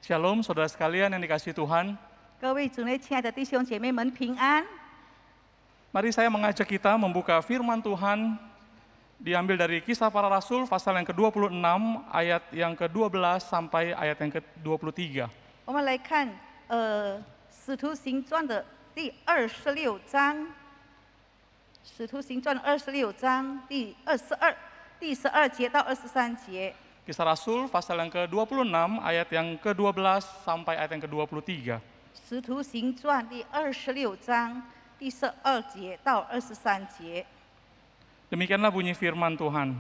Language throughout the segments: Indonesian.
Shalom, saudara sekalian yang dikasihi Tuhan. 各位主内亲爱的弟兄姐妹们平安。 Mari saya mengajak kita membuka firman Tuhan, diambil dari Kisah Para Rasul pasal yang ke-26, ayat yang ke-12 sampai ayat yang ke-23. 我们来看使徒行传的第26章，使徒行传26章第12节到23节。 Kisah Rasul pasal yang ke-26, ayat yang ke-12 sampai ayat yang ke-23. 使徒行传第26章第12节到23节。 Demikianlah bunyi firman Tuhan.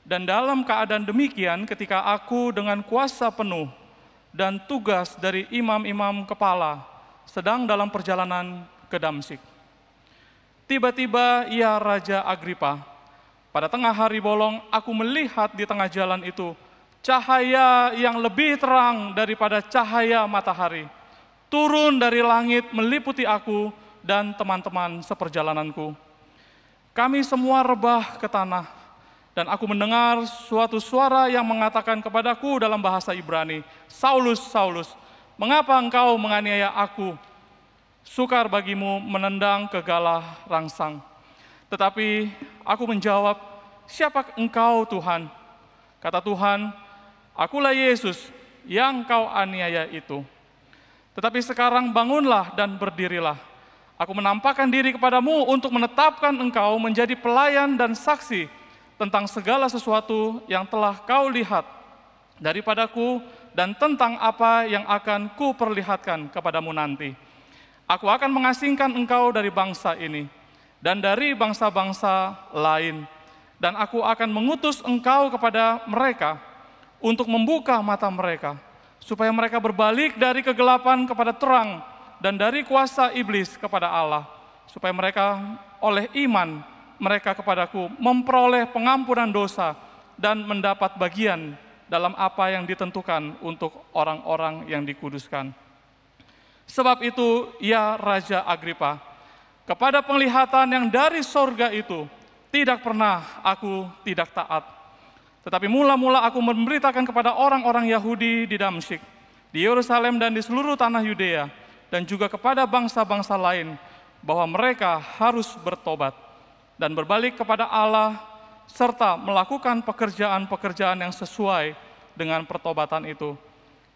Dan dalam keadaan demikian, ketika aku dengan kuasa penuh dan tugas dari imam-imam kepala sedang dalam perjalanan ke Damsyik. Tiba-tiba ya Raja Agripa, pada tengah hari bolong aku melihat di tengah jalan itu cahaya yang lebih terang daripada cahaya matahari turun dari langit meliputi aku dan teman-teman seperjalananku. Kami semua rebah ke tanah, dan aku mendengar suatu suara yang mengatakan kepadaku dalam bahasa Ibrani, Saulus, Saulus, mengapa engkau menganiaya aku? Sukar bagimu menendang ke galah rangsang. Tetapi aku menjawab, siapa engkau Tuhan? Kata Tuhan, akulah Yesus yang kau aniaya itu. Tetapi sekarang bangunlah dan berdirilah. Aku menampakkan diri kepadamu untuk menetapkan engkau menjadi pelayan dan saksi tentang segala sesuatu yang telah kau lihat daripadaku dan tentang apa yang akan kuperlihatkan kepadamu nanti. Aku akan mengasingkan engkau dari bangsa ini dan dari bangsa-bangsa lain, dan aku akan mengutus engkau kepada mereka untuk membuka mata mereka, supaya mereka berbalik dari kegelapan kepada terang dan dari kuasa iblis kepada Allah, supaya mereka oleh iman mereka kepadaku memperoleh pengampunan dosa dan mendapat bagian dalam apa yang ditentukan untuk orang-orang yang dikuduskan. Sebab itu, ya Raja Agripa, kepada penglihatan yang dari sorga itu, tidak pernah aku tidak taat. Tetapi mula-mula aku memberitakan kepada orang-orang Yahudi di Damsyik, di Yerusalem dan di seluruh tanah Yudea, dan juga kepada bangsa-bangsa lain, bahwa mereka harus bertobat dan berbalik kepada Allah, serta melakukan pekerjaan-pekerjaan yang sesuai dengan pertobatan itu.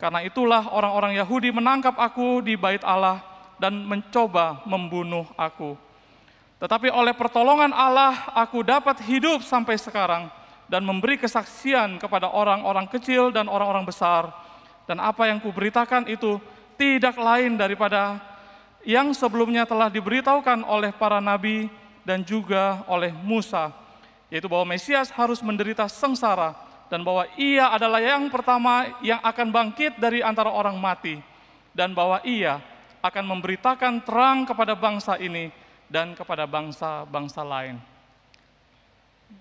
Karena itulah orang-orang Yahudi menangkap aku di bait Allah dan mencoba membunuh aku. Tetapi oleh pertolongan Allah, aku dapat hidup sampai sekarang dan memberi kesaksian kepada orang-orang kecil dan orang-orang besar. Dan apa yang kuberitakan itu tidak lain daripada yang sebelumnya telah diberitahukan oleh para nabi dan juga oleh Musa, yaitu bahwa Mesias harus menderita sengsara dan bahwa ia adalah yang pertama yang akan bangkit dari antara orang mati, dan bahwa ia akan memberitakan terang kepada bangsa ini dan kepada bangsa-bangsa lain.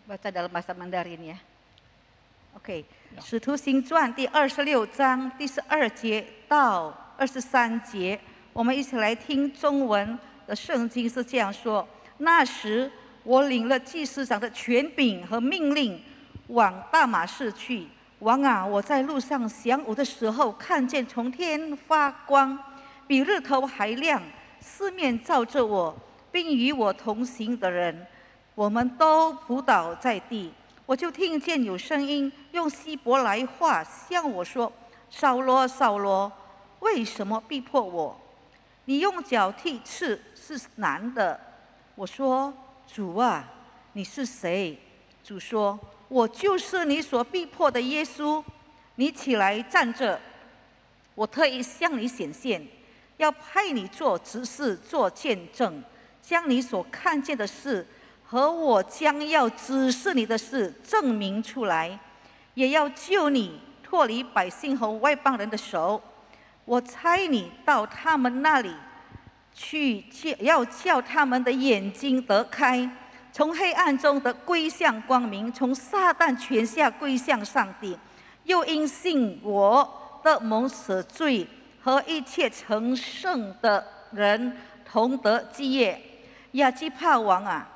Baca dalam bahasa Mandarin ya. OK， 使徒行传第26章第12节到23节，我们一起来听中文的圣经是这样说：那时我领了祭司长的权柄和命令，往大马士去。王啊，我在路上晌午的时候，看见从天发光，比日头还亮，四面照着我，并与我同行的人，我们都仆倒在地。我就听见有声音用希伯来话向我说：“扫罗，扫罗，为什么逼迫我？你用脚踢刺是难的。”我说：“主啊，你是谁？”主说：“我就是你所逼迫的耶稣。你起来站着，我特意向你显现，要派你做执事，做见证，将你所看见的事和我将要指示你的事证明出来，也要救你脱离百姓和外邦人的手。我差你到他们那里去，要叫他们的眼睛得开，从黑暗中的归向光明，从撒旦权下归向上帝。又因信我的蒙赦罪，和一切成圣的人同得基业。亚基帕王啊，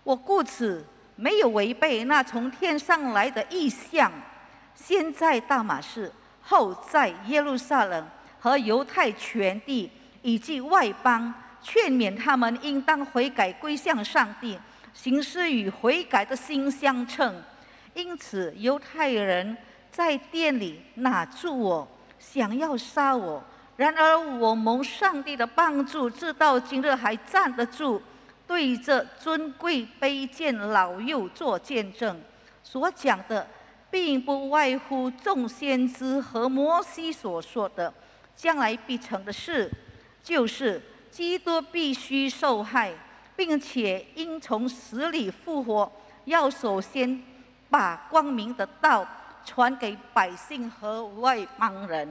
我故此没有违背那从天上来的异象，先在大马士，后在耶路撒冷和犹太全地以及外邦，劝勉他们应当悔改归向上帝，行事与悔改的心相称。因此，犹太人在殿里拿住我，想要杀我。然而我蒙上帝的帮助，直到今日还站得住，对这尊贵卑贱老幼做见证。所讲的并不外乎众先知和摩西所说的，将来必成的事，就是基督必须受害，并且应从死里复活，要首先把光明的道传给百姓和外邦人。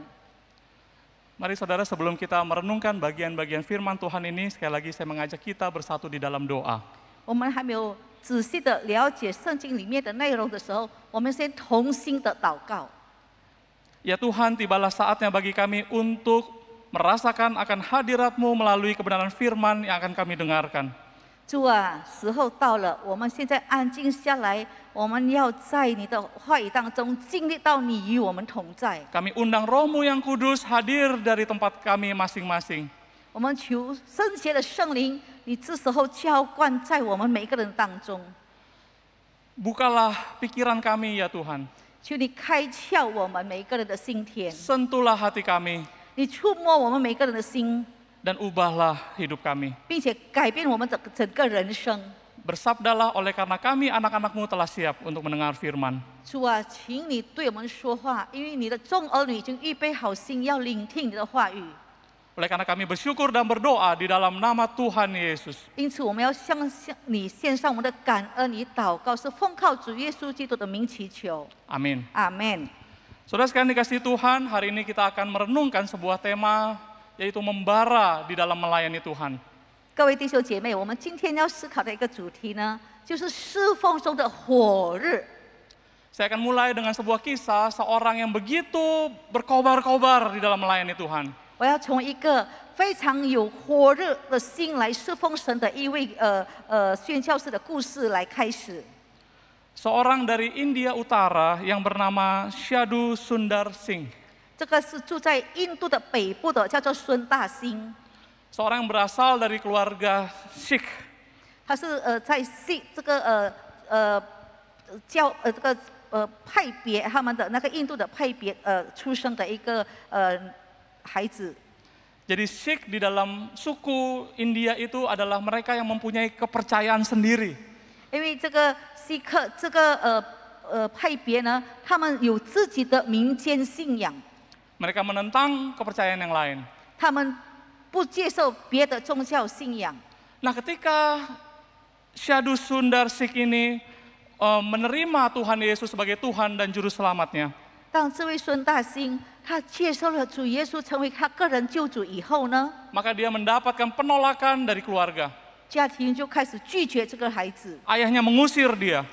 Mari saudara, sebelum kita merenungkan bagian-bagian firman Tuhan ini, sekali lagi saya mengajak kita bersatu di dalam doa. 我们还没有仔细的了解圣经里面的内容的时候，我们先同心的祷告。Ya Tuhan, tibalah saatnya bagi kami untuk merasakan akan hadirat-Mu melalui kebenaran firman yang akan kami dengarkan. 主啊，时候到了，我们现在安静下来，我们要在你的话语当中经历到你与我们同在。Kami undang Roh-Mu yang kudus hadir dari tempat kami masing-masing. 我们求圣洁的圣灵，你这时候浇灌在我们每个人当中。Bukalah pikiran kami ya Tuhan. 求你开窍我们每个人的心田， Sentuhlah hati kami 你触摸我们每个人的心， dan ubahlah hidup kami. 并且改变我们整个人生。 Bersabdalah oleh karena kami anak-anak-Mu telah siap untuk mendengar firman. 主啊，请你对我们说话，因为你的众儿女已经预备好心，要聆听你的话语。 Oleh karena kami bersyukur dan berdoa di dalam nama Tuhan Yesus. 因此，我们要向你献上我们的感恩与祷告，是奉靠主耶稣基督的名祈求。 Amin. 阿门。 Saudara sekalian dikasihi Tuhan, hari ini kita akan merenungkan sebuah tema, yaitu membara di dalam melayani Tuhan. 各位弟兄姐妹，我们今天要思考的一个主题呢，就是侍奉中的火热。 Saya akan mulai dengan sebuah kisah seorang yang begitu berkobar-kobar di dalam melayani Tuhan. 我要从一个非常有火热的心来侍奉神的一位宣教士的故事来开始。 Seorang dari India Utara yang bernama Sadhu Sundar Singh. 这个是住在印度的北部的，叫做孙大兴。 Seorang yang berasal dari keluarga Sikh. 他是在 Sikh 这个派别，他们的那个印度的派别出生的一个孩子。 Jadi Sikh di dalam suku India itu adalah mereka yang mempunyai kepercayaan sendiri. 因为这个锡克这个派别呢，他们有自己的民间信仰， Mereka menentang kepercayaan yang lain. 他们不接受别的宗教信仰。 Nah, ketika Sadhu Sundar Singh ini menerima Tuhan Yesus sebagai Tuhan dan Juru Selamatnya, 当这位孙大兴他接受了主耶稣成为他个人救主以后呢， maka dia mendapatkan penolakan dari keluarga. 家庭就开始拒绝这个孩子， Ayahnya mengusir dia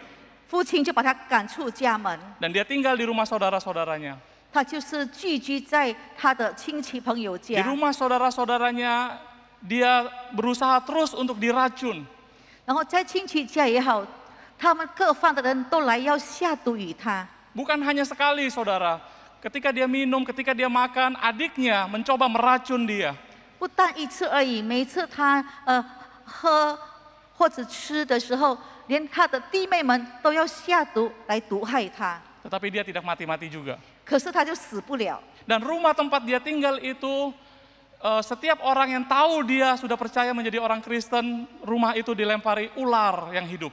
父亲就把他赶出家门， dan dia tinggal di rumah saudara-saudaranya. 他就是聚居在他的亲戚朋友 Di 家。 rumah saudara-saudaranya dia berusaha terus untuk diracun. 然后在亲戚家也好，他们各方的人都来要下毒于他。 Bukan hanya sekali saudara, ketika dia minum, ketika dia makan, adiknya mencoba meracun dia. 不但一次而已，每一次他喝或者吃的时候，连他的弟妹们都要下毒来毒害他， Tetapi dia tidak mati-mati juga. 可是他就死不了。 Dan rumah tempat dia tinggal itu, setiap orang yang tahu dia sudah percaya menjadi orang Kristen, rumah itu dilempari ular yang hidup.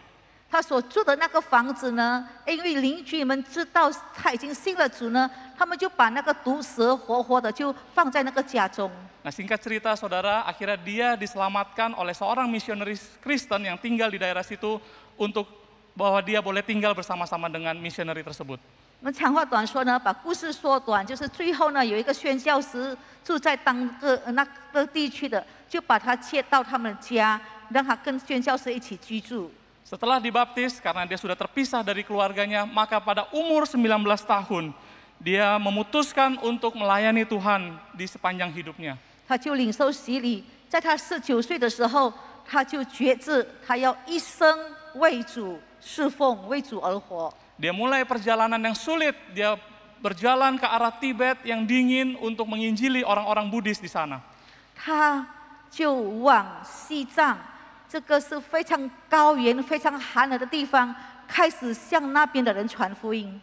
他所住的那个房子呢，因为邻居们知道他已经信了主呢，他们就把那个毒蛇活活的就放在那个家中。 Nah, singkat cerita saudara, akhirnya dia diselamatkan oleh seorang misionaris Kristen yang tinggal di daerah situ untuk bahwa dia boleh tinggal bersama-sama dengan misionari tersebut. 我们长话短说呢，把故事说短，就是最后呢，有一个宣教师住在那个地区的，就把他接到他们家，让他跟宣教师一起居住。 Setelah dibaptis, karena dia sudah terpisah dari keluarganya, maka pada umur 19 tahun, dia memutuskan untuk melayani Tuhan di sepanjang hidupnya. 他就领受洗礼，在他19岁的时候，他就决志，他要一生为主侍奉，为主而活。 Dia mulai perjalanan yang sulit, dia berjalan ke arah Tibet yang dingin untuk menginjili orang-orang Buddhis di sana. 他就往西藏，这个是非常高原、非常寒冷的地方，开始向那边的人传福音。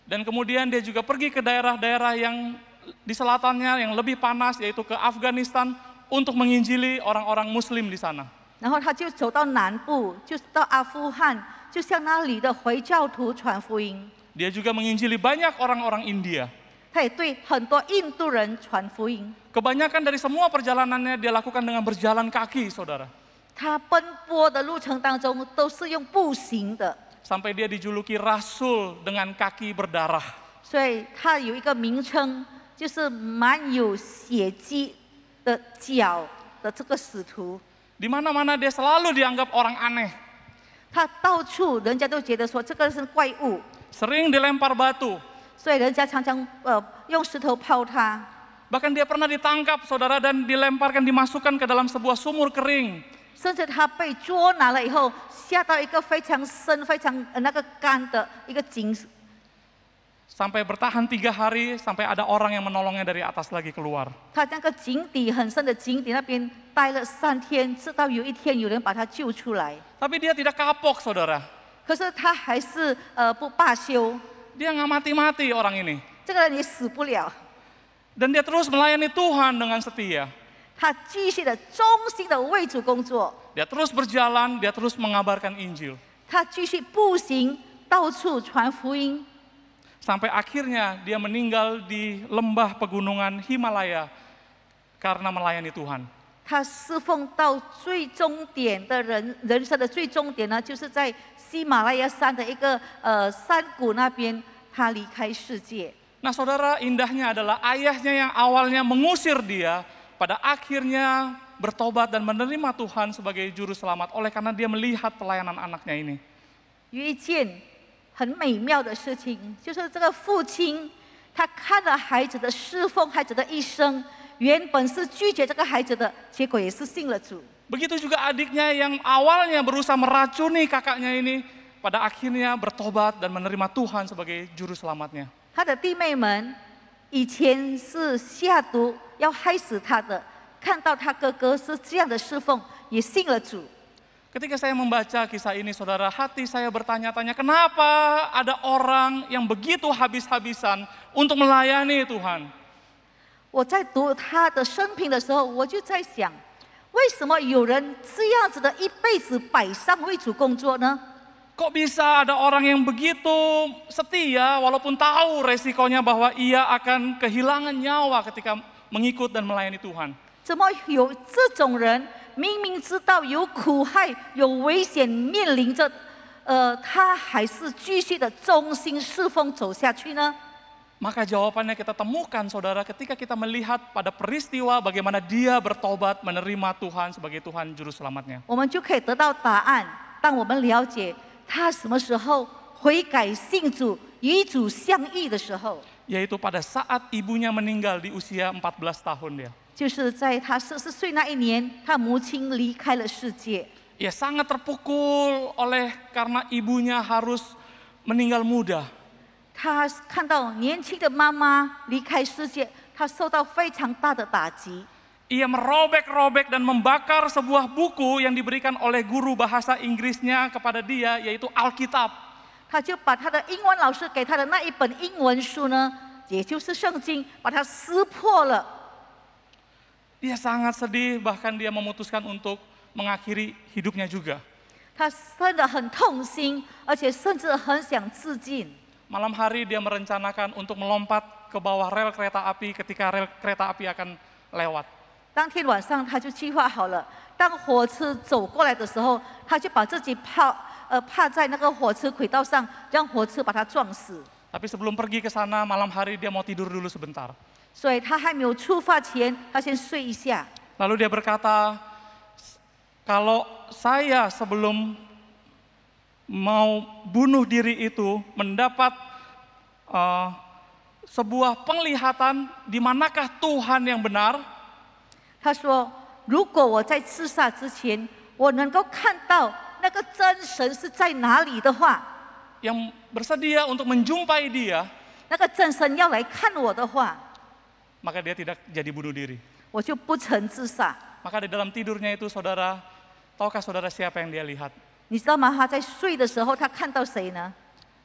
Dan kemudian dia juga pergi ke daerah-daerah yang di selatannya yang lebih panas, yaitu ke Afghanistan, untuk menginjili orang-orang Muslim di sana. 然后他就走到南部，就是到阿富汗，就向那里的回教徒传福音。 Dia juga menginjili banyak orang-orang India. 他也对很多印度人传福音。 Kebanyakan dari semua perjalanannya dia lakukan dengan berjalan kaki, saudara. 他奔波的路程当中都是用步行的， Sampai dia dijuluki rasul dengan kaki berdarah. 所以他有一个名称，就是满有血迹的脚的这个使徒。 Di mana-mana dia selalu dianggap orang aneh. 他到处人家都觉得说这个是怪物， Sering dilempar batu. 所以人家常常用石头抛他。 Bahkan dia pernah ditangkap, saudara, dan dilemparkan, dimasukkan ke dalam sebuah sumur kering. 甚至他被捉拿了以后，下到一个非常深、非常那个干的一个井， Sampai bertahan 3 hari, sampai ada orang yang menolongnya dari atas lagi keluar. 他那个井底很深的井底那边待了3天，直到有一天有人把他救出来。 Tapi dia tidak kapok, saudara. 可是他还是不罢休， Dia nggak mati-mati orang ini. 这个人也死不了， Dan dia terus melayani Tuhan dengan setia. 他继续的忠心的为主工作， Dia terus berjalan, dia terus mengabarkan Injil. 他继续步行到处传福音， Sampai akhirnya dia meninggal di lembah pegunungan Himalaya karena melayani Tuhan. 他侍奉到最终点的人生的最终点呢，就是在喜马拉雅山的一个山谷那边，他离开世界。 Nah, saudara, indahnya adalah ayahnya yang awalnya mengusir dia, pada akhirnya bertobat dan menerima Tuhan sebagai juru selamat oleh karena dia melihat pelayanan anaknya ini. 有一件很美妙的事情，就是这个父亲他看了孩子的侍奉，孩子的一生，原本是拒绝这个孩子的，结果也是信了主。 Begitu juga adiknya yang awalnya berusaha meracuni kakaknya ini, pada akhirnya bertobat dan menerima Tuhan sebagai juru selamatnya. 他的弟妹们以前是下毒要害死他的，看到他哥哥是这样的侍奉，也信了主。 Ketika saya membaca kisah ini, saudara, hati saya bertanya-tanya, kenapa ada orang yang begitu habis-habisan untuk melayani Tuhan? 我在读他的生平的时候，我就在想，为什么有人这样子的一辈子摆上为主工作呢？ Kok bisa ada orang yang begitu setia walaupun tahu resikonya bahwa ia akan kehilangan nyawa ketika mengikut dan melayani Tuhan? 怎么有这种人明明知道有苦害、有危险面临着，他还是继续的忠心侍奉走下去呢？ Maka jawabannya kita temukan, saudara, ketika kita melihat pada peristiwa bagaimana dia bertobat menerima Tuhan sebagai Tuhan Juru Selamatnya. 我们就可以得到答案。当我们了解他什么时候悔改信主、与主相遇的时候， Yaitu pada saat ibunya meninggal di usia 14 tahun dia. 就是在他14岁那一年，他母亲离开了世界。 Ia sangat terpukul karena ibunya harus meninggal muda. 他看到年轻的妈妈离开世界，他受到非常大的打击。 Ia merobek-robek dan membakar sebuah buku yang diberikan oleh guru bahasa Inggrisnya kepada dia, yaitu Alkitab. 他就把他的英文老师给他的那一本英文书呢，也就是圣经，把它撕破了。 Dia sangat sedih, bahkan dia memutuskan untuk mengakhiri hidupnya juga. 他真的很痛心，而且甚至很想自尽。 Malam hari dia merencanakan untuk melompat ke bawah rel kereta api ketika rel kereta api akan lewat. 当天晚上他就计划好了，当火车走过来的时候，他就把自己趴在那个火车轨道上，让火车把他撞死。 Tapi sebelum pergi ke sana, malam hari dia mau tidur dulu sebentar. 所以他还没有出发前，他先睡一下。 Lalu dia berkata, kalau saya sebelum mau bunuh diri itu mendapat sebuah penglihatan di manakah Tuhan yang benar, 他说：“如果我在自杀之前，我能够看到那个真神是在哪里的话， yang bersedia untuk menjumpai dia, 那个真神要来看我的话， maka dia tidak jadi bunuh diri. 我就不曾自杀。 Maka di dalam tidurnya itu saudara, tahukah saudara siapa yang dia lihat? 你知道吗？他在睡的时候，他看到谁呢？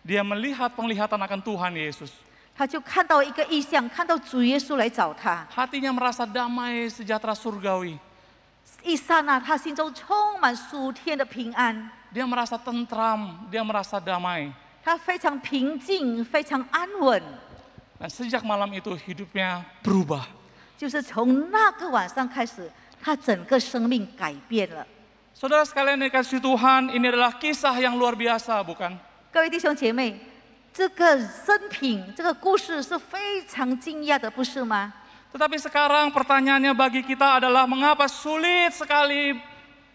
Dia melihat penglihatan akan Tuhan Yesus. 他就看到一个异象，看到主耶稣来找他。 Hatinya merasa damai, sejahtera surgawi. 一刹那，他心中充满属天的平安， Dia merasa tentram, dia merasa damai. 他非常平静，非常安稳。 Dan sejak malam itu hidupnya berubah. 就是从那个晚上开始，他整个生命改变了。 Saudara sekalian yang dikasihi Tuhan, ini adalah kisah yang luar biasa, bukan? 各位弟兄姐妹，这个生平，这个故事是非常惊讶的，不是吗？ Tetapi sekarang pertanyaannya bagi kita adalah mengapa sulit sekali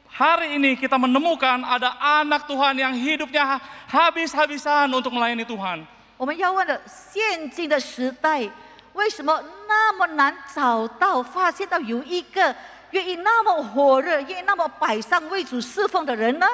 hari ini kita menemukan ada anak Tuhan yang hidupnya habis-habisan untuk melayani Tuhan. 我们要问的，现今的时代，为什么那么难找到、发现到有一个愿意那么火热、愿意那么摆上为主侍奉的人呢？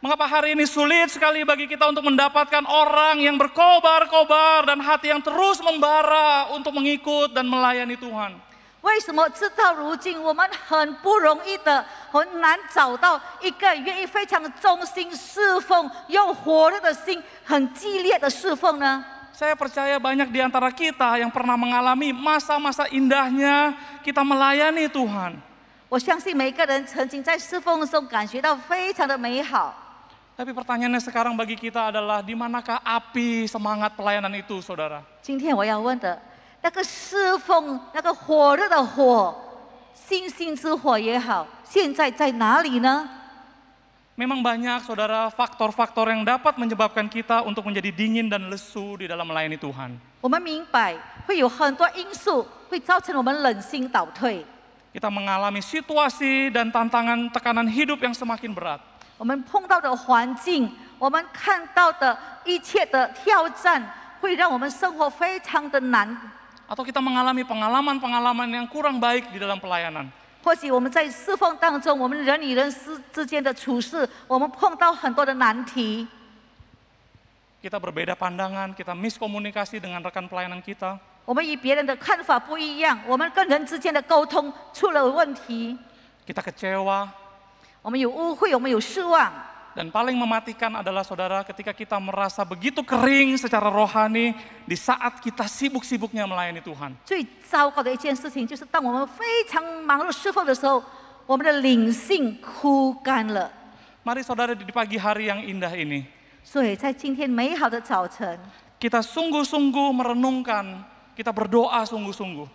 Mengapa hari ini sulit sekali bagi kita untuk mendapatkan orang yang berkobar-kobar dan hati yang terus membara untuk mengikut dan melayani Tuhan? 为什么直到如今我们很不容易的、很难找到一个愿意非常忠心侍奉、用火热的心、很激烈的侍奉呢？ Saya percaya banyak di antara kita yang pernah mengalami masa-masa indahnya kita melayani Tuhan. 我相信每个人曾经在侍奉中感觉到非常的美好。 Tapi pertanyaannya sekarang bagi kita adalah di manakah api semangat pelayanan itu, saudara? 今天我要问的，那个侍奉、那个火热的火，星星之火也好，现在在哪里呢？ Memang banyak, saudara, faktor-faktor yang dapat menyebabkan kita untuk menjadi dingin dan lesu di dalam melayani Tuhan. 我们明白会有很多因素会造成我们冷心倒退。 Kita mengalami situasi dan tantangan tekanan hidup yang semakin berat. 我们碰到的环境，我们看到的一切的挑战，会让我们生活非常的难。 Atau kita mengalami pengalaman-pengalaman yang kurang baik di dalam pelayanan. 或许我们在侍奉当中，我们人与人之间的处事，我们碰到很多的难题。 Kita berbeda pandangan, kita miskomunikasi dengan rekan pelayanan kita. 我们与别人的看法不一样，我们跟人之间的沟通出了问题， Kita kecewa. 我们有误会，我们有失望。 Dan paling mematikan adalah saudara ketika kita merasa begitu kering secara rohani di saat kita sibuk-sibuknya melayani Tuhan. 最糟糕的一件事情就是，当我们非常忙碌侍奉的时候，我们的灵性枯干了。 Mari saudara di pagi hari yang indah ini, 所以在今天美好的早晨， kita sungguh-sungguh merenungkan, kita berdoa sungguh-sungguh.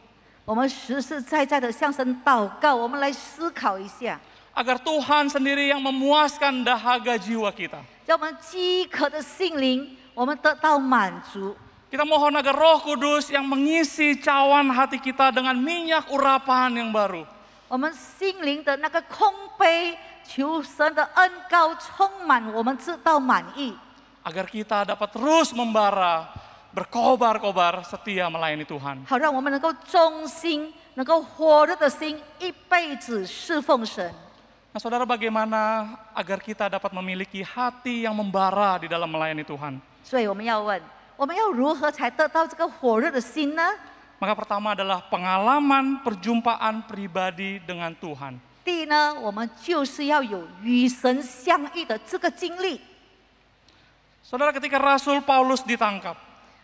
我们实实在在的向神祷告，我们来思考一下， Agar Tuhan sendiri yang memuaskan dahaga jiwa kita. 让我们饥渴的心灵，我们得到满足。 Kita mohon agar Roh Kudus yang mengisi cawan hati kita dengan minyak urapan yang baru. 我们心灵的那个空杯，求神的恩膏充满我们，直到满意。 Agar kita dapat terus membara, berkobar-kobar setia melayani Tuhan. 好让我们能够忠心，能够火热的心，一辈子侍奉神。 Nah saudara, bagaimana agar kita dapat memiliki hati yang membara di dalam melayani Tuhan? 所以我们要问，我们要如何才得到这个火热的心呢？ Maka pertama adalah pengalaman perjumpaan pribadi dengan Tuhan. 第一呢，我们就是要有与神相遇的这个经历。 Saudara, ketika Rasul Paulus ditangkap,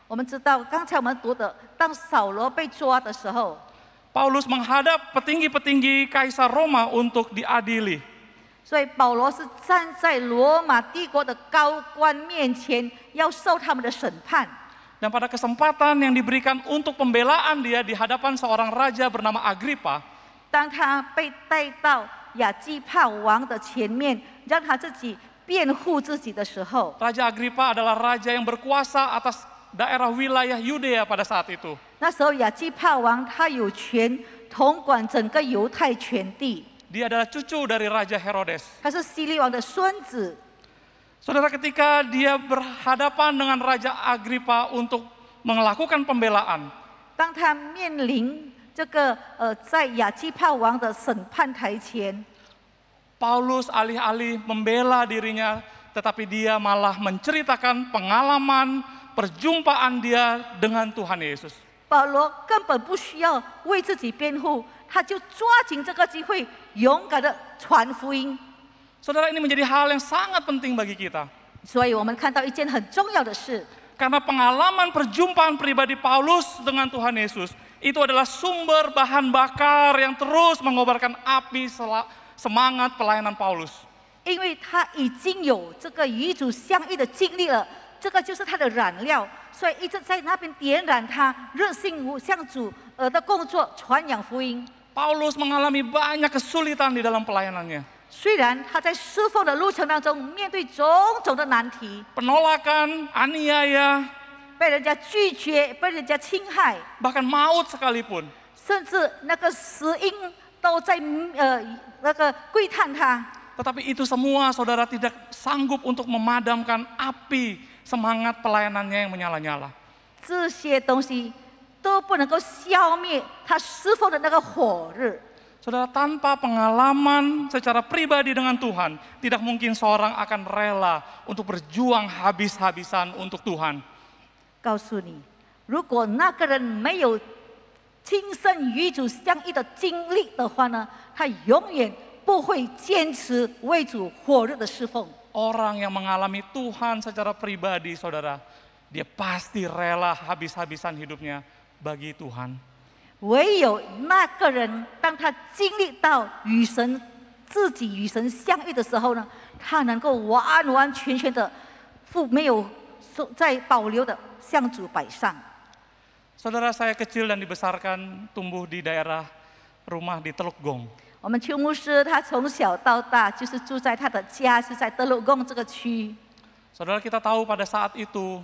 我们知道，刚才我们读的，当扫罗被抓的时候， Paulus menghadap petinggi-petinggi Kaisar Roma untuk diadili. 所以保罗是站在罗马帝国的高官面前，要受他们的审判。 Dan pada kesempatan yang diberikan untuk pembelaan dia di hadapan seorang raja bernama Agripa, 当他被带到亚基帕王的前面，让他自己辩护自己的时候， Raja Agripa adalah raja yang berkuasa atas daerah wilayah Yudea pada saat itu. 那时候亚基帕王他有权统管整个犹太全地， Dia adalah cucu dari Raja Herodes. 他是希律王的孙子。 Saudara, ketika dia berhadapan dengan Raja Agripa untuk melakukan pembelaan, 当他面临这个在亚基帕王的审判台前， Paulus alih-alih membela dirinya, tetapi dia malah menceritakan pengalaman perjumpaan dia dengan Tuhan Yesus. 保罗根本不需要为自己辩护，他就抓紧这个机会，勇敢的传福音。 Saudara, ini menjadi hal yang sangat penting bagi kita. 所以我们看到一件很重要的事， Karena pengalaman perjumpaan pribadi Paulus dengan Tuhan Yesus itu adalah sumber bahan bakar yang terus mengobarkan api semangat pelayanan Paulus. 因为他已经有这个与主相遇的经历了，这个就是他的燃料，所以一直在那边点燃他热心向主的工作，传扬福音。 Paulus mengalami banyak kesulitan di dalam pelayanannya. 虽然他在侍奉的路程当中面对种种的难题， Penolakan, aniaya, 被人家拒绝，被人家侵害， bahkan maut sekalipun. 甚至那个死因都在那个窥探他。 Tetapi itu semua saudara tidak sanggup untuk memadamkan api semangat pelayanannya yang menyala-nyala. 这些东西都不能够消灭他侍奉的那个火热。 Saudara, tanpa pengalaman secara pribadi dengan Tuhan, tidak mungkin seorang akan rela untuk berjuang habis-habisan untuk Tuhan. 告诉你，如果那个人没有亲身与主相遇的经历的话呢，他永远不会坚持为主火热的侍奉。 Orang yang mengalami Tuhan secara pribadi, saudara, dia pasti rela habis-habisan hidupnya bagi Tuhan. 唯有那个人，当他经历到自己与神相遇的时候呢，他能够完完全全的没有再保留的向主摆上。 Saudara, saya kecil dan dibesarkan tumbuh di daerah rumah di Teluk Gong. 我们邱牧师他从小到大就是住在他的家是在德鲁贡这个区。 Saudara, kita tahu pada saat itu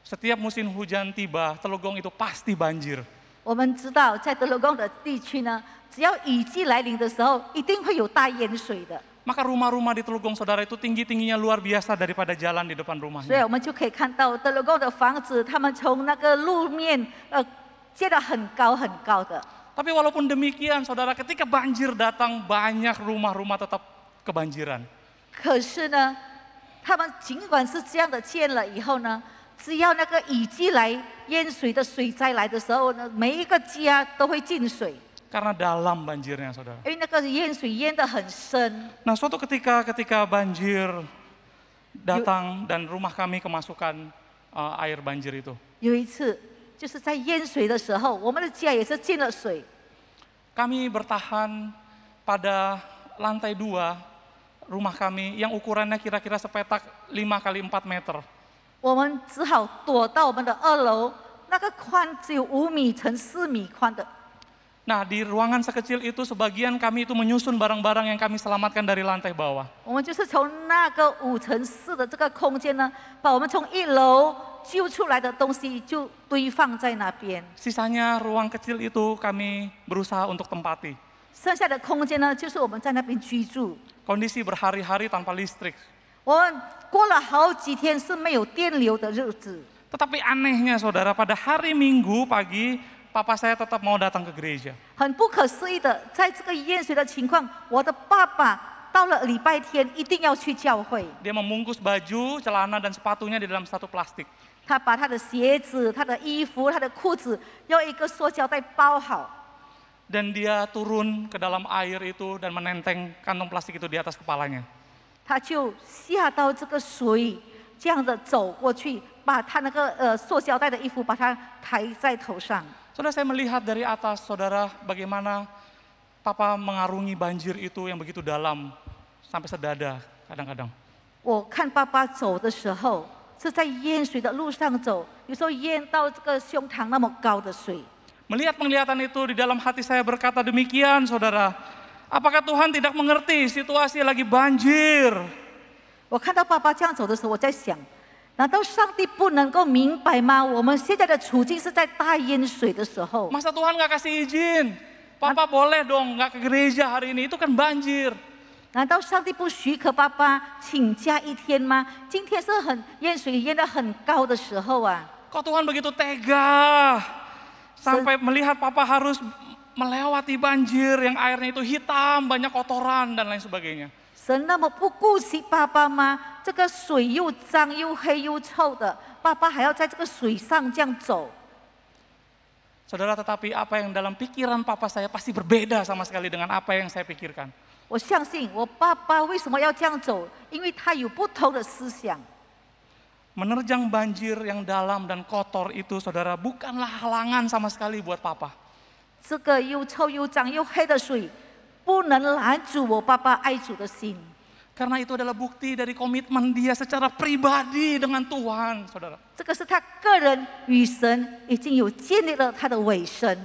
setiap musim hujan tiba, Teluk Gong itu pasti banjir. 我们知道，在德鲁贡的地区呢，只要雨季来临的时候，一定会有大淹水的。 Maka rumah-rumah di Teluk Gong, saudara, itu tinggi-tingginya luar biasa daripada jalan di depan 所以 rumahnya. 我们就可以看到德鲁贡的房子，他们从那个路面建得很高很高的。 Tapi walaupun demikian, saudara, ketika banjir datang, banyak rumah-rumah tetap kebanjiran. 可是呢，他们尽管是这样的建了以后呢，只要那个雨季来淹水的水灾来的时候呢，每一个家都会进水， Karena dalam banjirnya, saudara. 因为那个淹水淹得很深。 Nah, suatu ketika banjir datang dan rumah kami kemasukan air banjir itu. 有一次，就是在淹水的时候，我们的家也是进了水。 Kami bertahan pada lantai 2 rumah kami yang ukurannya kira-kira sepetak 5 kali 4 meter. 我们只好躲到我们的2楼，那个宽只有5米乘4米宽的。 Nah, di ruangan sekecil itu sebagian kami itu menyusun barang-barang yang kami selamatkan dari lantai bawah. 我们就是从那个5乘4的这个空间呢，把我们从1楼揪出来的东西就堆放在那边。 Sisanya ruang kecil itu kami berusaha untuk tempati. 剩下的空间呢，就是我们在那边居住。 Kondisi berhari-hari tanpa listrik. 我们过了好几天是没有电流的日子。 Tetapi anehnya, saudara, pada hari Minggu pagi, papa saya tetap mau datang ke gereja. 很不可思议的，在这个淹水的情况，我的爸爸到了礼拜天一定要去教会。 Dia membungkus baju, celana, dan sepatunya di dalam satu plastik. 他把他的鞋子、他的衣服、他的裤子用一个塑胶袋包好， Dan dia turun ke dalam air itu dan menenteng kantong plastik itu di atas kepalanya. 他就下到这个水，这样的走过去，把他那个塑胶袋的衣服把它抬在头上。 Saudara, saya melihat dari atas, saudara, bagaimana papa mengarungi banjir itu yang begitu dalam, sampai sedada kadang-kadang. 我看爸爸走的时候，是在淹水的路上走，有时候淹到这个胸膛那么高的水。 Melihat penglihatan itu di dalam hati saya berkata demikian, saudara. Apakah Tuhan tidak mengerti situasi lagi banjir? 我看到爸爸这样走的时候，我在想，难道上帝不能够明白吗？我们现在的处境是在大淹水的时候。 Masa Tuhan nggak kasih izin? Papa boleh dong nggak ke gereja hari ini, itu kan banjir. 难道上帝不许可爸爸请假一天吗？今天是很淹水淹得很高的时候啊！ Kok Tuhan begitu tega? Sampai melihat papa harus melewati banjir yang airnya itu hitam, banyak kotoran dan lain sebagainya. 神神那么不顾惜爸爸吗？这个水又脏又黑又臭的，爸爸还要在这个水上这样走。 Saudara, tetapi apa yang dalam pikiran papa saya pasti berbeda sama sekali dengan apa yang saya pikirkan. 我相信我爸爸为什么要这样走，因为他有不同的思想。 Menerjang banjir yang dalam dan kotor itu, saudara, bukanlah halangan sama sekali buat papa. 这个又臭又脏又黑的水，不能拦阻我爸爸爱主的心。 Karena itu adalah bukti dari komitmen dia secara pribadi dengan Tuhan, saudara. 这个是他个人与神已经有建立了他的尾声。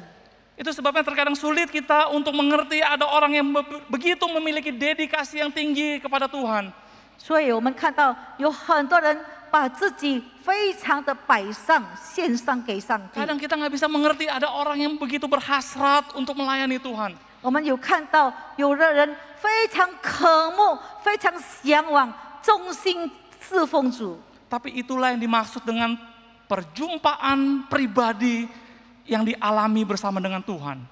Itu sebabnya terkadang sulit kita untuk mengerti ada orang yang begitu memiliki dedikasi yang tinggi kepada Tuhan. 所以我们看到有很多人把自己非常的摆上、献上给上帝。 Kadang kita nggak bisa mengerti ada orang yang begitu berhasrat untuk melayani Tuhan. 我们有看到有的人非常渴慕、非常向往、忠心侍奉主。 Tapi itulah yang dimaksud dengan perjumpaan pribadi yang dialami bersama dengan Tuhan.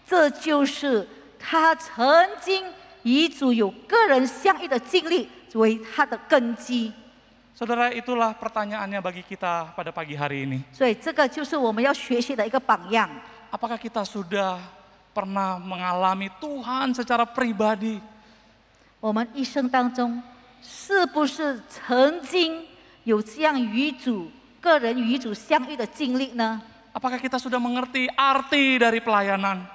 这就是他曾经与主有个人相遇的经历为他的根基。 Saudara, itulah pertanyaannya bagi kita pada pagi hari ini. 所以这个就是我们要学习的一个榜样。 Apakah kita sudah pernah mengalami Tuhan secara pribadi? 我们一生当中是不是曾经有这样与主个人与主相遇的经历呢？ Apakah kita sudah mengerti arti dari pelayanan?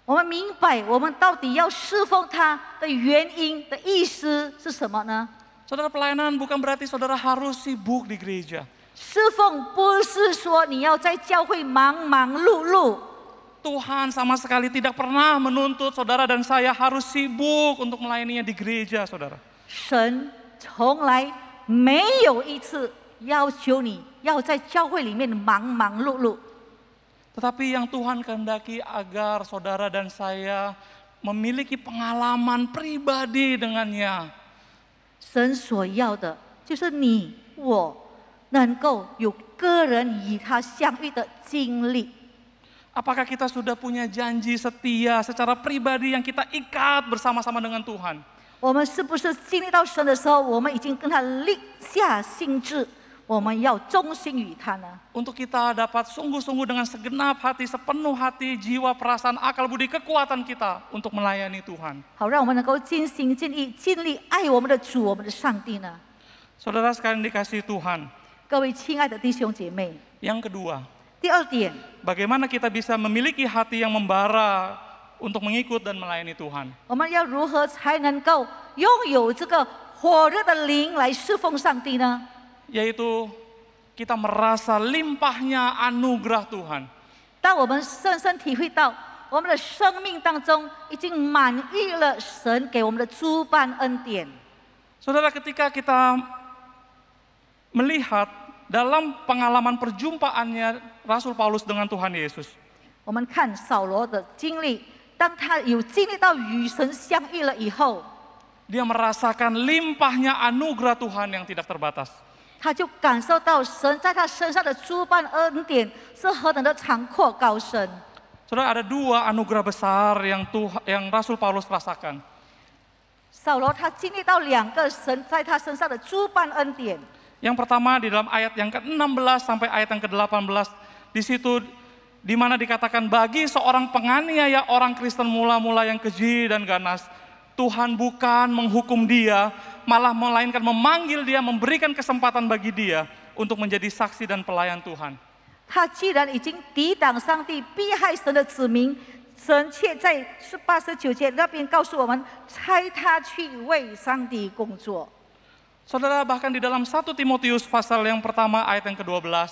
我们明白我们到底要侍奉他的原因的意思是什么呢？ Saudara, pelayanan bukan berarti saudara harus sibuk di gereja. 侍奉不是说你要在教会忙忙碌碌。 Tuhan sama sekali tidak pernah menuntut saudara dan saya harus sibuk untuk melayaninya di gereja, saudara. 神从来没有一次要求你要在教会里面忙忙碌碌。 Tetapi yang Tuhan kehendaki agar saudara dan saya memiliki pengalaman pribadi dengannya. 神所要的就是你我能够有个人与他相遇的经历。 Apakah kita sudah punya janji setia secara pribadi yang kita ikat bersama-sama dengan Tuhan? 我们是不是经历到神的时候，我们已经跟他立下心志，我们要忠心于他呢？ Untuk kita dapat sungguh-sungguh dengan segenap hati, sepenuh hati, jiwa, perasaan, akal, budi, kekuatan kita untuk melayani Tuhan. 好，让我们能够尽心尽意、尽力爱我们的主、我们的上帝呢？ Saudara sekalian dikasihi Tuhan. 各位亲爱的弟兄姐妹， Yang kedua, 第二点， bagaimana kita bisa memiliki hati yang membara untuk mengikut dan melayani Tuhan? 我们要如何才能够拥有这个火热的灵来侍奉上帝呢？ Yaitu kita merasa limpahnya anugerah Tuhan. 当我们深深体会到我们的生命当中已经满溢了神给我们的诸般恩典。 Saudara, ketika kita melihat dalam pengalaman perjumpaannya Rasul Paulus dengan Tuhan Yesus, 我们看扫罗的经历，当他有经历到与神相遇了以后， dia merasakan limpahnya anugerah Tuhan yang tidak terbatas. 他就感受到神在他身上的诸般恩典是何等的长阔高深。 Saudara, ada dua anugerah besar yang Rasul Paulus rasakan. 扫罗他经历到两个神在他身上的诸般恩典。 Yang pertama di dalam ayat yang ke-16 sampai ayat yang ke-18, di situ di mana dikatakan bagi seorang penganiaya orang Kristen mula-mula yang keji dan ganas, Tuhan bukan menghukum dia, malah melainkan memanggil dia, memberikan kesempatan bagi dia untuk menjadi saksi dan pelayan Tuhan. 他既然已经抵挡上帝、逼害神的子民，神却在18、19节那边告诉我们，差他去为上帝工作。 Saudara, bahkan di dalam 1 Timotius pasal yang pertama ayat yang ke-12,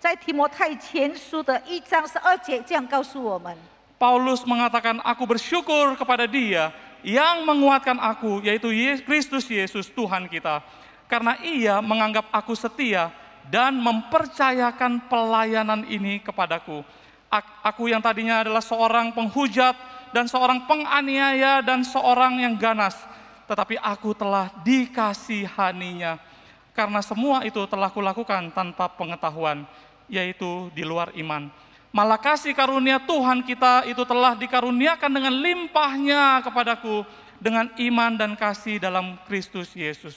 在提摩太前书的1章12节这样告诉我们， Paulus mengatakan, aku bersyukur kepada dia yang menguatkan aku, yaitu Kristus Yesus Tuhan kita. Karena ia menganggap aku setia dan mempercayakan pelayanan ini kepadaku. Aku yang tadinya adalah seorang penghujat dan seorang penganiaya dan seorang yang ganas, tetapi aku telah dikasihaninya. Karena semua itu telah kulakukan tanpa pengetahuan, yaitu di luar iman. Malah kasih karunia Tuhan kita itu telah dikaruniakan dengan limpahnya kepadaku dengan iman dan kasih dalam Kristus Yesus.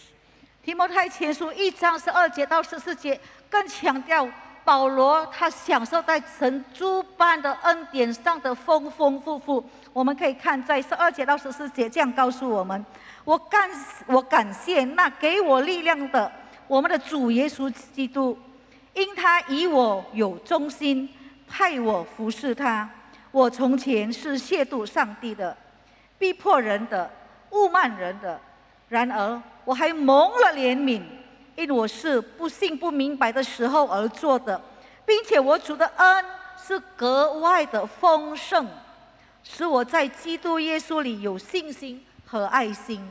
提摩太前书1章12节到14节更强调，保罗他享受在神诸般的恩典上的丰丰富富。我们可以看在12节到14节这样告诉我们：我感谢那给我力量的我们的主耶稣基督，因他以我有忠心，派我服侍他。我从前是亵渎上帝的，逼迫人的，侮慢人的，然而我还蒙了怜悯，因我是不信不明白的时候而做的，并且我主的恩是格外的丰盛，使我在基督耶稣里有信心和爱心。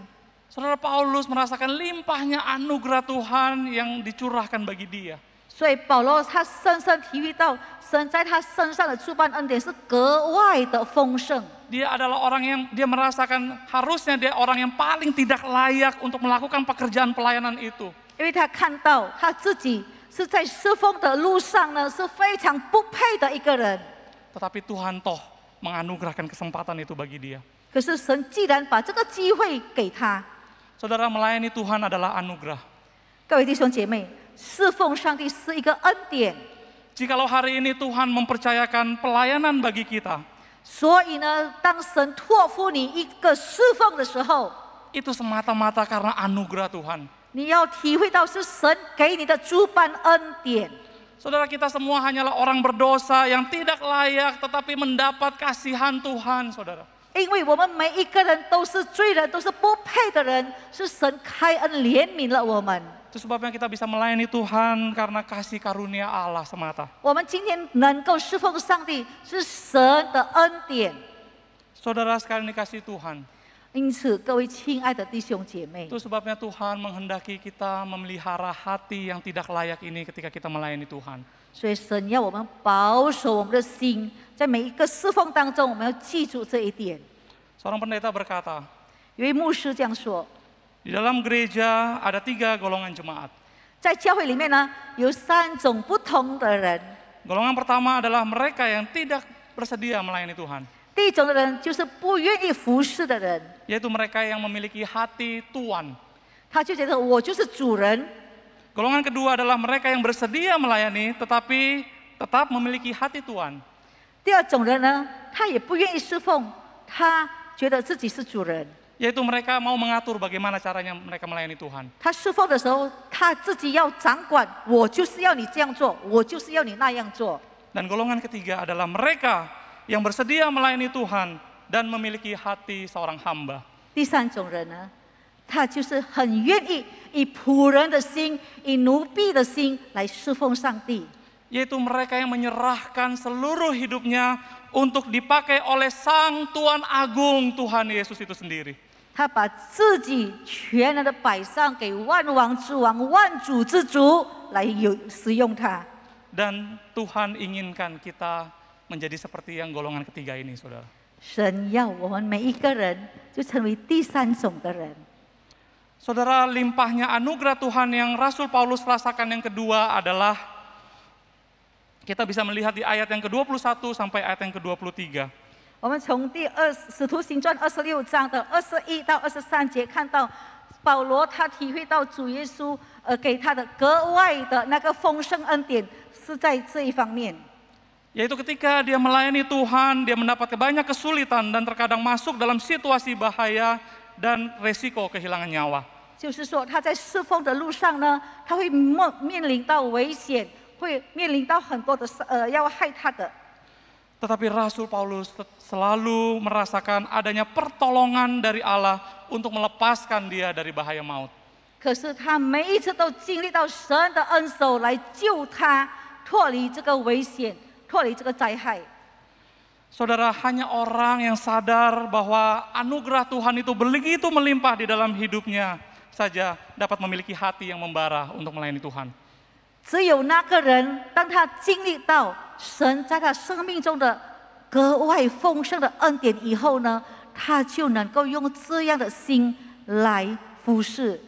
Saudara Paulus merasakan limpahnya anugerah Tuhan yang dicurahkan bagi dia. 所以保罗他深深体会到神在他身上的诸般恩典是格外的丰盛。 Dia adalah orang yang dia merasakan harusnya dia orang yang paling tidak layak untuk melakukan pekerjaan pelayanan itu. 因为他看到他自己是在侍奉的路上呢，是非常不配的一个人。 Tetapi Tuhan toh menganugerahkan kesempatan itu bagi dia. 可是神既然把这个机会给他， Saudara, melayani Tuhan adalah anugerah. 各位弟兄姐妹，侍奉上帝是一个恩典。 Jikalau hari ini Tuhan mempercayakan pelayanan bagi kita, 所以呢，当神托付你一个侍奉的时候， itu semata-mata karena anugerah Tuhan. 你要体会到是神给你的诸般恩典。 Saudara, kita semua hanyalah orang berdosa yang tidak layak tetapi mendapat kasihan Tuhan, saudara. 因为我们每一个人都是罪人，都是不配的人，是神开恩怜悯了我们。 Itu sebabnya kita bisa melayani Tuhan karena kasih karunia Allah semata. 我们今天能够侍奉上帝，是神的恩典。 Saudara sekalian dikasih Tuhan. 因此，各位亲爱的弟兄姐妹， Itu sebabnya Tuhan menghendaki kita memelihara hati yang tidak layak ini ketika kita melayani Tuhan. 所以神要我们保守我们的心，在每一个侍奉当中，我们要记住这一点。 Seorang pendeta berkata, 有一牧师这样说， di dalam gereja ada 3 golongan jemaat. 在教会里面呢，有3种不同的人。 Golongan pertama adalah mereka yang tidak bersedia melayani Tuhan. 第一种的人就是不愿意服侍的人， Yaitu mereka yang memiliki hati tuan. 他就觉得我就是主人。 Golongan kedua adalah mereka yang bersedia melayani tetapi tetap memiliki hati tuan. 第二种人呢，他也不愿意侍奉，他觉得自己是主人。 Yaitu mereka mau mengatur bagaimana caranya mereka melayani Tuhan. 他侍奉的时候，他自己要掌管，我就是要你这样做，我就是要你那样做。 Dan golongan ketiga adalah mereka yang bersedia melayani Tuhan dan memiliki hati seorang hamba. 第三种人呢，他就是很愿意以仆人的心、以奴婢的心来侍奉上帝。 Yaitu mereka yang menyerahkan seluruh hidupnya untuk dipakai oleh Sang Tuan Agung Tuhan Yesus itu sendiri. 他把自己全然的摆上给万王之王、万主之主来使用它。 Dan Tuhan inginkan kita menjadi seperti yang golongan ketiga ini, saudara. 神要我们每一个人就成为第三种的人。 Saudara, limpahnya anugerah Tuhan yang Rasul Paulus rasakan yang kedua adalah kita bisa melihat di ayat yang ke-21 sampai ayat yang ke-23. 我们从使徒行传26章的21到23节看到，保罗他体会到主耶稣给他的格外的那个丰盛恩典是在这一方面。 Yaitu ketika dia melayani Tuhan, dia mendapat banyak kesulitan dan terkadang masuk dalam situasi bahaya dan resiko kehilangan nyawa. 就是说，他在侍奉的路上呢，他会面临到危险，会面临到很多的要害他的。 Tetapi Rasul Paulus selalu merasakan adanya pertolongan dari Allah untuk melepaskan dia dari bahaya maut. 可是他每一次都经历到神的恩手来救他，脱离这个危险，脱离这个灾害。 Saudara, hanya orang yang sadar bahwa anugerah Tuhan itu begitu melimpah di dalam hidupnya saja dapat memiliki hati yang membara untuk melayani Tuhan. 只有那个人，当他经历到神在他生命中的格外丰盛的恩典以后呢，他就能够用这样的心来服侍。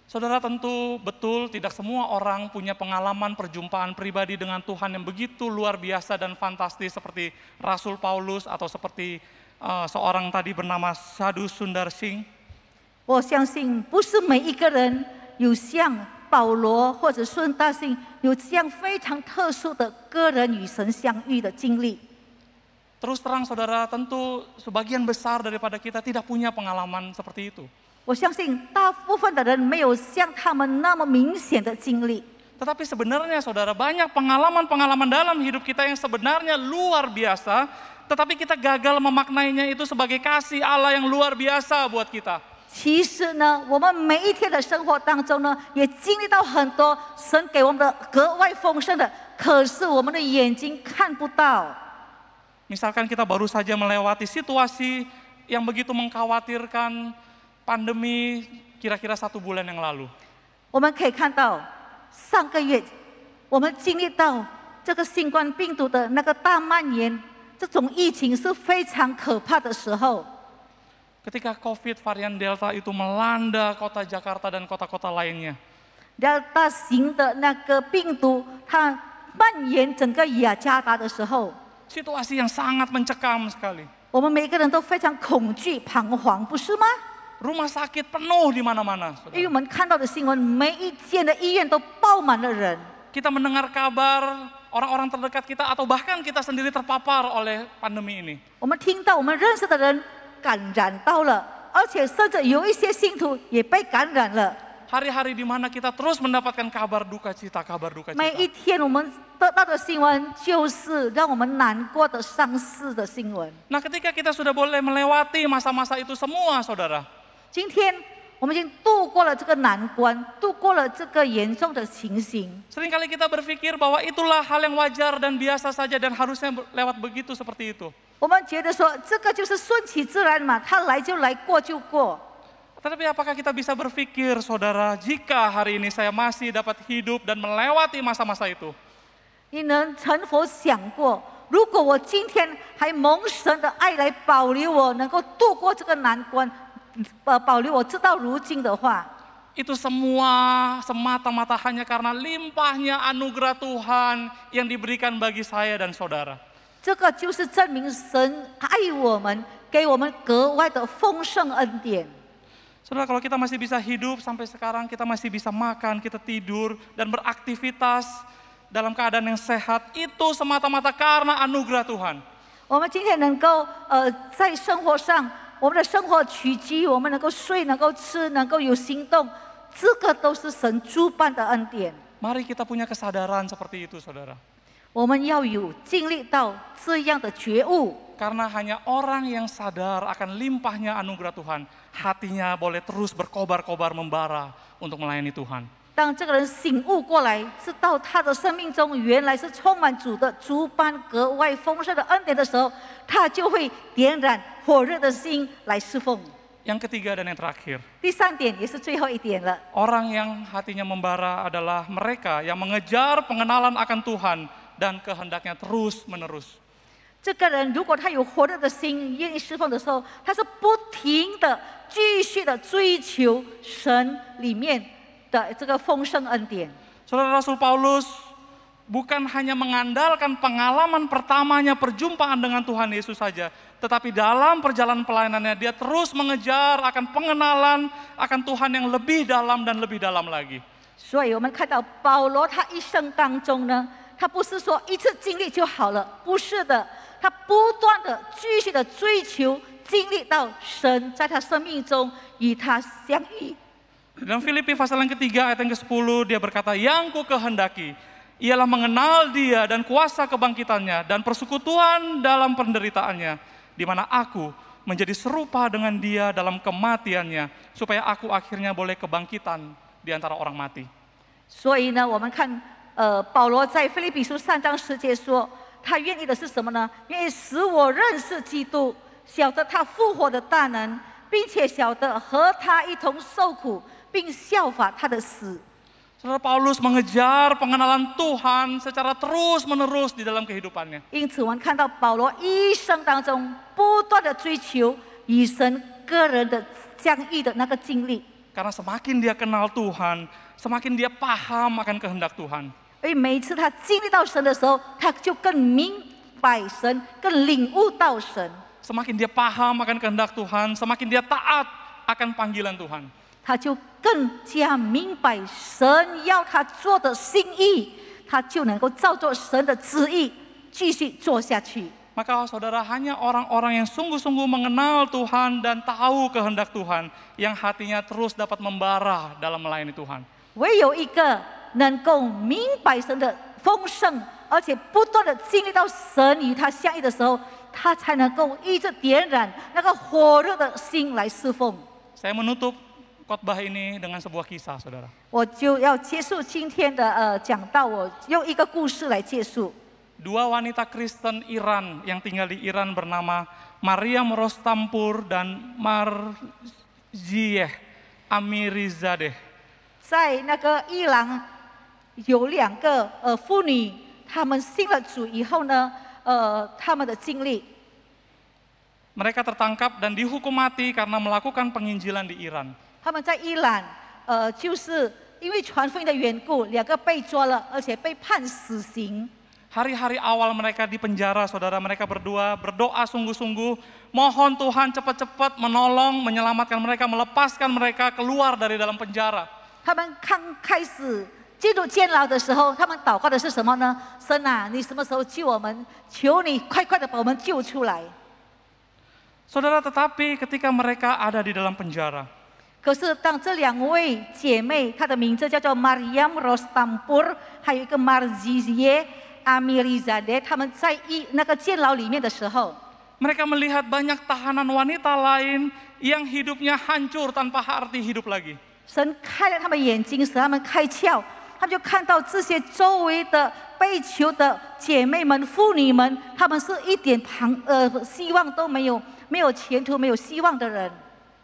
Saudara, tentu betul tidak semua orang punya pengalaman perjumpaan pribadi dengan Tuhan yang begitu luar biasa dan fantastis seperti Rasul Paulus atau seperti seorang tadi bernama Sadhu Sundar Singh. 我相信不是每一个人有像保罗或者孙大信有这样非常特殊的个人与神相遇的经历。 Terus terang saudara, tentu sebagian besar daripada kita tidak punya pengalaman seperti itu. 我相信大部分的人没有像他们那么明显的经历。 Tetapi sebenarnya saudara, banyak pengalaman-pengalaman dalam hidup kita yang sebenarnya luar biasa, tetapi kita gagal memaknainya itu sebagai kasih Allah yang luar biasa buat kita. 其实呢，我们每一天的生活当中呢，也经历到很多神给我们的格外丰盛的，可是我们的眼睛看不到。 Misalkan kita baru saja melewati situasi yang begitu mengkhawatirkan, pandemi kira-kira 1 bulan yang lalu. 我们可以看到，上个月我们经历到这个新冠病毒的那个大蔓延，这种疫情是非常可怕的时候。 Ketika COVID varian Delta itu melanda kota Jakarta dan kota-kota lainnya. Delta 型的那个病毒它蔓延整个雅加达的时候， Situasi yang sangat mencekam sekali. 我们每个人都非常恐惧、彷徨，不是吗？ Rumah sakit penuh di mana-mana. 因为我们看到的新闻，每一间的医院都爆满了人。 Kita mendengar kabar orang-orang terdekat kita atau bahkan kita sendiri terpapar oleh pandemi ini. 我们听到我们认识的人感染到了，而且甚至有一些信徒也被感染了。 Hari-hari di mana kita terus mendapatkan kabar duka cita. 每一天我们得到的新闻就是让我们难过的、伤逝的新闻。 Nah, ketika kita sudah boleh melewati masa-masa itu semua, saudara. 今天我们已经度过了这个难关，度过了这个严重的情形。 Seringkali kita berpikir bahwa itulah hal yang wajar dan biasa saja dan harusnya lewat begitu seperti itu. 我们觉得说这个就是顺其自然嘛，它来就来，过就过。 Tetapi apakah kita bisa berpikir, saudara, jika hari ini saya masih dapat hidup dan melewati masa-masa itu? 你能成否想过，如果我今天还蒙神的爱来保留我，能够度过这个难关，保留我直到如今的话， Itu semua semata-mata hanya karena limpahnya anugerah Tuhan yang diberikan bagi saya dan saudara. 这个就是证明神爱我们，给我们格外的丰盛恩典。 Saudara, kalau kita masih bisa hidup sampai sekarang, kita masih bisa makan, kita tidur, dan beraktivitas dalam keadaan yang sehat, itu semata-mata karena anugerah Tuhan. 我们今天能够在生活上，我们的生活起居，我们能够睡，能够吃，能够有行动，这个都是神诸般的恩典。 Mari kita punya kesadaran seperti itu, saudara. 我们要有经历到这样的觉悟。 Karena hanya orang yang sadar akan limpahnya anugerah Tuhan, hatinya boleh terus berkobar-kobar membara untuk melayani Tuhan. 当这个人醒悟过来，知道他的生命中原来是充满主的诸般格外丰盛的恩典的时候，他就会点燃火热的心来侍奉。 Yang ketiga dan yang terakhir, 第三点也是最后一点了。 orang yang hatinya membara adalah mereka yang mengejar pengenalan akan Tuhan dan kehendaknya terus-menerus. 这个人如果他有火热的心，愿意侍奉的时候，他是不停的、继续的追求神里面的这个丰盛恩典。 Saudara Rasul Paulus bukan hanya mengandalkan pengalaman pertamanya perjumpaan dengan Tuhan Yesus saja, tetapi dalam perjalanan pelayanannya dia terus mengejar akan pengenalan akan Tuhan yang lebih dalam dan lebih dalam lagi. 所以我们看到保罗他一生当中呢，他不是说一次经历就好了，不是的。 他不断的、继续的追求，经历到神在他生命中与他相遇。 Dalam Filipi pasal yang ketiga ayat yang ke-10 dia berkata, yang ku kehendaki ialah mengenal dia dan kuasa kebangkitannya dan persekutuan dalam penderitaannya, di mana aku menjadi serupa dengan dia dalam kematiannya, supaya aku akhirnya boleh kebangkitan di antara orang mati. 所以呢，我们看保罗在腓立比书3章10节说。 他愿意的是什么呢？愿意使我认识基督，晓得他复活的大能，并且晓得和他一同受苦，并效法他的死。 Saudara Paulus mengejar pengenalan Tuhan secara terus-menerus di dalam kehidupannya. 因此，我们看到保罗一生当中不断的追求与神个人的相遇的那个经历。 Karena semakin dia kenal Tuhan, semakin dia paham akan kehendak Tuhan. 所以每一次他经历到神的时候，他就更明白神，更领悟到神。semakin dia paham akan kehendak Tuhan, semakin dia taat akan panggilan Tuhan. 他就更加明白神要他做的心意，他就能够照着神的旨意继续做下去。 Maka saudara, hanya orang-orang yang sungguh-sungguh mengenal Tuhan dan tahu kehendak Tuhan yang hatinya terus dapat membara dalam melayani Tuhan. 唯有一个能够明白神的丰盛，而且不断的经历到神与他相遇的时候，他才能够一直点燃那个火热的心来侍奉。 Saya menutup khotbah ini dengan sebuah kisah, saudara. 我就要结束今天的讲道，我用一个故事来结束。 Dua wanita Kristen Iran yang tinggal di Iran bernama Maryam Rostampur dan Marzieh Amirizadeh. 在那个伊朗有两个妇女，她们信了主以后呢，她们的经历。 Mereka tertangkap dan dihukum mati karena melakukan penginjilan di Iran. 他们在伊朗，就是因为传福音的缘故，两个被抓了，而且被判死刑。 Hari-hari awal mereka di penjara, saudara, mereka berdua berdoa sungguh-sungguh, mohon Tuhan cepat-cepat menolong, menyelamatkan mereka, melepaskan mereka keluar dari dalam penjara. 他们刚开始进入监牢的时候，他们祷告的是什么呢？神啊，你什么时候救我们？求你快快的把我们救出来。 Saudara, tetapi ketika mereka ada di dalam penjara, 可是当这两位姐妹，她的名字叫做 Maryam Rostampur， 还有一个 Marzieh Amirizadeh， 他们在那个监牢里面的时候， mereka melihat banyak tahanan wanita lain yang hidupnya hancur tanpa arti hidup lagi. 神开了他们眼睛，使他们开窍，他们就看到这些周围的被囚的姐妹们、妇女们，她们是一点希望都没有，没有前途、没有希望的人。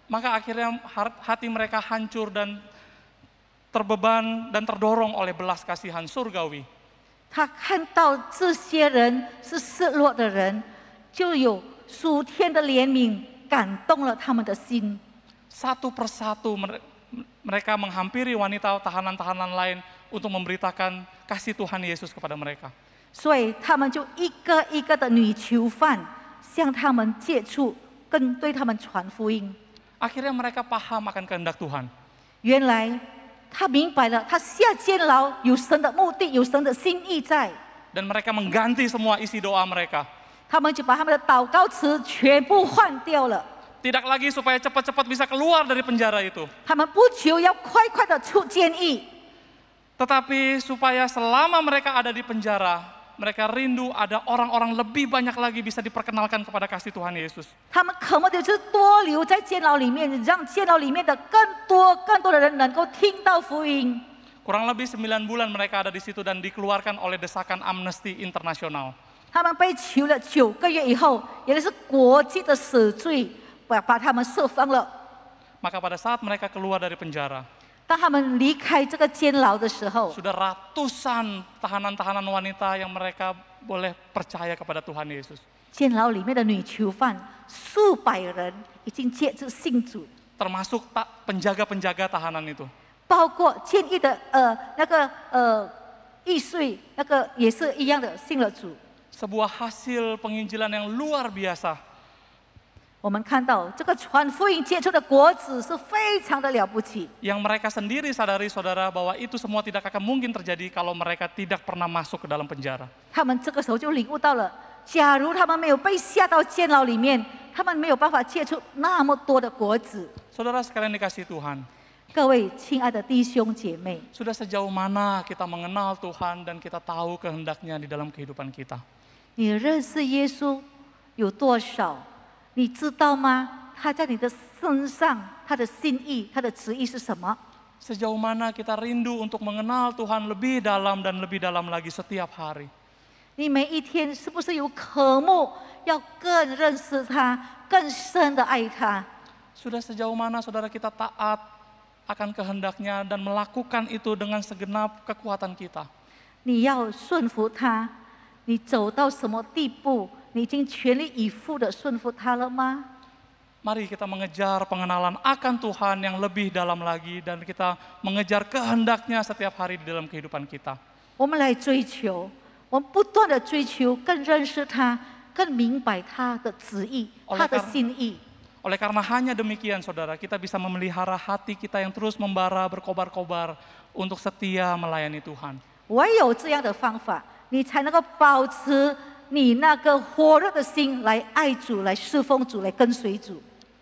Maka akhirnya hati mereka hancur dan terbeban dan terdorong oleh belas kasihan surgawi. 他看到这些人是失落的人，就有属天的怜悯感动了他们的心。 Satu persatu mereka menghampiri wanita tahanan-tahanan lain untuk memberitakan kasih Tuhan Yesus kepada mereka. 所以他们就一个一个的女囚犯向他们接触，跟对他们传福音。 Akhirnya mereka paham akan kehendak Tuhan. 原来他明白了，他下监牢有神的目的，有神的心意在。 Dan mereka mengganti semua isi doa mereka. 他们就把他们的祷告词全部换掉了。 Tidak lagi supaya cepat-cepat bisa keluar dari penjara itu. 他们不求要快快的出监狱， Tetapi supaya selama mereka ada di penjara, mereka rindu ada orang-orang lebih banyak lagi bisa diperkenalkan kepada kasih Tuhan Yesus. 他们渴慕的就是多留在监牢里面，让监牢里面的更多的人能够听到福音。 Kurang lebih 9 bulan mereka ada di situ dan dikeluarkan oleh desakan Amnesty Internasional. 他们被囚了9个月以后，也就是国际的死罪把他们释放了。 Maka pada saat mereka keluar dari penjara, 当他们离开这个监牢的时候， sudah ratusan tahanan-tahanan wanita yang mereka boleh percaya kepada Tuhan Yesus. 监牢里面的女囚犯数百人已经接着信主， Termasuk penjaga-penjaga tahanan itu. 包括监狱的那个易碎，那个也是一样的信了主。 Sebuah hasil penginjilan yang luar biasa. 我们看到这个传福音结出的果子是非常的了不起。 Yang mereka sendiri sadari, saudara, bahwa itu semua tidak akan mungkin terjadi kalau mereka tidak pernah masuk ke dalam penjara. 他们这个时候就领悟到了，假如他们没有被下到监牢里面，他们没有办法结出那么多的果子。 Saudara sekalian dikasih Tuhan, 各位亲爱的弟兄姐妹， sudah sejauh mana kita mengenal Tuhan dan kita tahu kehendaknya di dalam kehidupan kita? 你认识耶稣有多少？你知道吗？他在你的身上，他的心意，他的旨意是什么？ Sejauh mana kita rindu untuk mengenal Tuhan lebih dalam dan lebih dalam lagi setiap hari? 你每一天是不是有渴慕，要更认识他，更深的爱他？ Sudah sejauh mana saudara kita taat akan kehendaknya dan melakukan itu dengan segenap kekuatan kita? 你要顺服他，你走到什么地步？你已经全力以赴的顺服他了吗？ Mari kita mengejar pengenalan akan Tuhan yang lebih dalam lagi dan kita mengejar kehendaknya setiap hari di dalam kehidupan kita. 我们来追求，我们不断的追求，更认识他，更明白他的旨意、他的心意。 Oleh karena hanya demikian saudara, kita bisa memelihara hati kita yang terus membara, berkobar-kobar untuk setia melayani Tuhan. 唯有这样的方法，你才能够保持你那个火热的心来爱主、来侍奉主、来跟随主。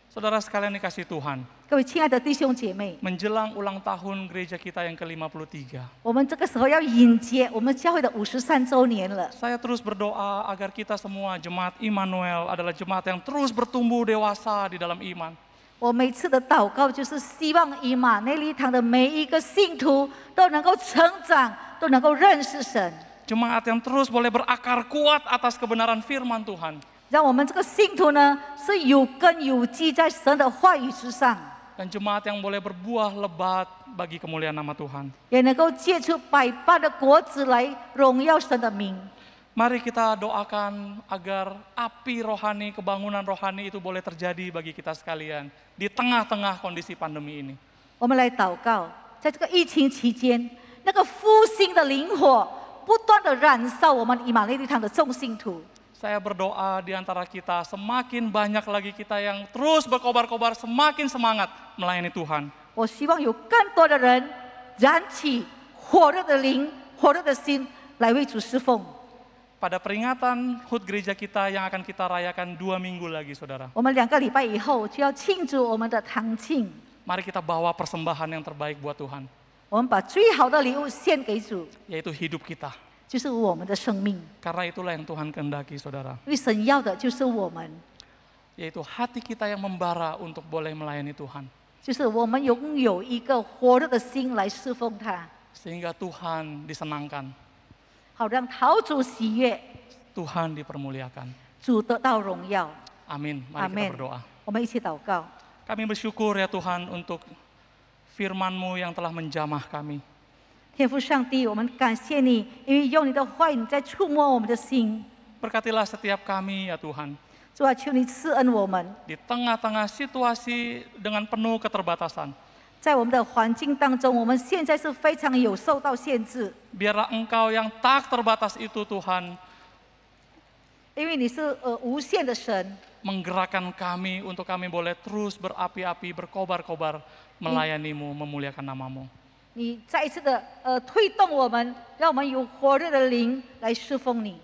Saudara sekalian dikasih Tuhan, 各位亲爱的弟兄姐妹， menjelang ulang tahun gereja kita yang ke-53, 我们这个时候要迎接我们教会的53周年了。 saya terus berdoa agar kita semua jemaat Immanuel adalah jemaat yang terus bertumbuh dewasa di dalam iman. 我每次的祷告就是希望以马内利堂的每一个信徒都能够成长，都能够认识神。 Jemaat yang terus boleh berakar kuat atas kebenaran firman Tuhan. 让我们这个信徒呢是有根有基在神的话语之上， Dan jemaat yang boleh berbuah lebat bagi kemuliaan nama Tuhan. 也能够结出百般的果子来荣耀神的名。 Mari kita doakan agar api rohani, kebangunan rohani itu boleh terjadi bagi kita sekalian di tengah-tengah kondisi pandemi ini. 我们来祷告，在这个疫情期间，那个复兴的灵火不断的燃烧我们以马内利堂的众信徒。 Saya berdoa di antara kita semakin banyak lagi kita yang terus berkobar-kobar, semakin semangat melayani Tuhan. 我希望有更多的人燃起火热的灵、火热的心来为主侍奉。 Pada peringatan HUT gereja kita yang akan kita rayakan 2 minggu lagi saudara. 我们2个礼拜以后就要庆祝我们的堂庆， Mari kita bawa persembahan yang terbaik buat Tuhan. 我们把最好的礼物献给主， Yaitu hidup kita. 就是我们的生命。 Karena itulah yang Tuhan kehendaki saudara. 因为神要的就是我们， Yaitu hati kita yang membara untuk boleh melayani Tuhan. 就是我们拥有一个火热的心来侍奉他， Sehingga Tuhan disenangkan, 好让讨主喜悦， Tuhan dipermuliakan. 主得到荣耀。 Amin. Mari kita 阿门 berdoa. 我们一起祷告。 Kami bersyukur ya Tuhan untuk firman-Mu yang telah menjamah kami. 天父上帝，我们感谢你，因为用你的话语你在触摸我们的心。 Berkatilah setiap kami ya Tuhan. 主啊，求你赐恩我们， Di tengah-tengah situasi dengan penuh keterbatasan. 在我们的环境当中，我们现在是非常有受到限制， Biarlah Engkau yang tak terbatas itu Tuhan 因为你是无限的神。 menggerakkan kami untuk kami boleh terus berapi-api, berkobar-kobar melayani-Mu, memuliakan nama-Mu. 你再一次的推动我们，让我们有火热的灵来侍奉你，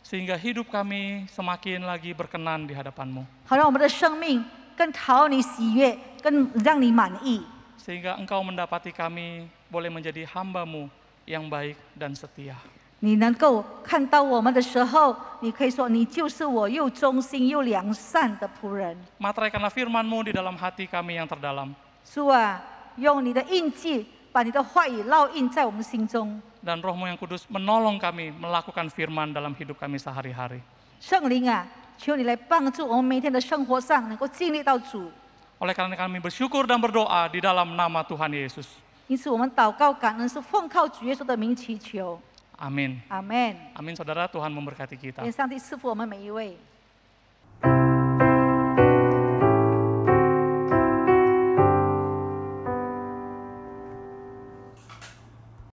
Sehingga hidup kami semakin lagi berkenan di hadapan-Mu. 好让我们的生命更讨你喜悦，更让你满意。 Sehingga Engkau mendapati kami boleh menjadi hamba-Mu yang baik dan setia. 你能够看到我们的时候，你可以说你就是我又忠心又良善的仆人。 Materaikanlah firman-Mu di dalam hati kami yang terdalam. 主啊，用你的印记，把你的话语烙印在我们心中。 Dan Roh-Mu yang kudus menolong kami melakukan firman dalam hidup kami sehari-hari. 圣灵啊，求你来帮助我们每天的生活上能够经历到主。 Oleh karena kami bersyukur dan berdoa di dalam nama Tuhan Yesus. 因此，我们祷告感恩是奉靠主耶稣的名祈求。 Amin. 阿门。 Amin saudara, Tuhan memberkati kita. 愿上帝赐福我们每一位。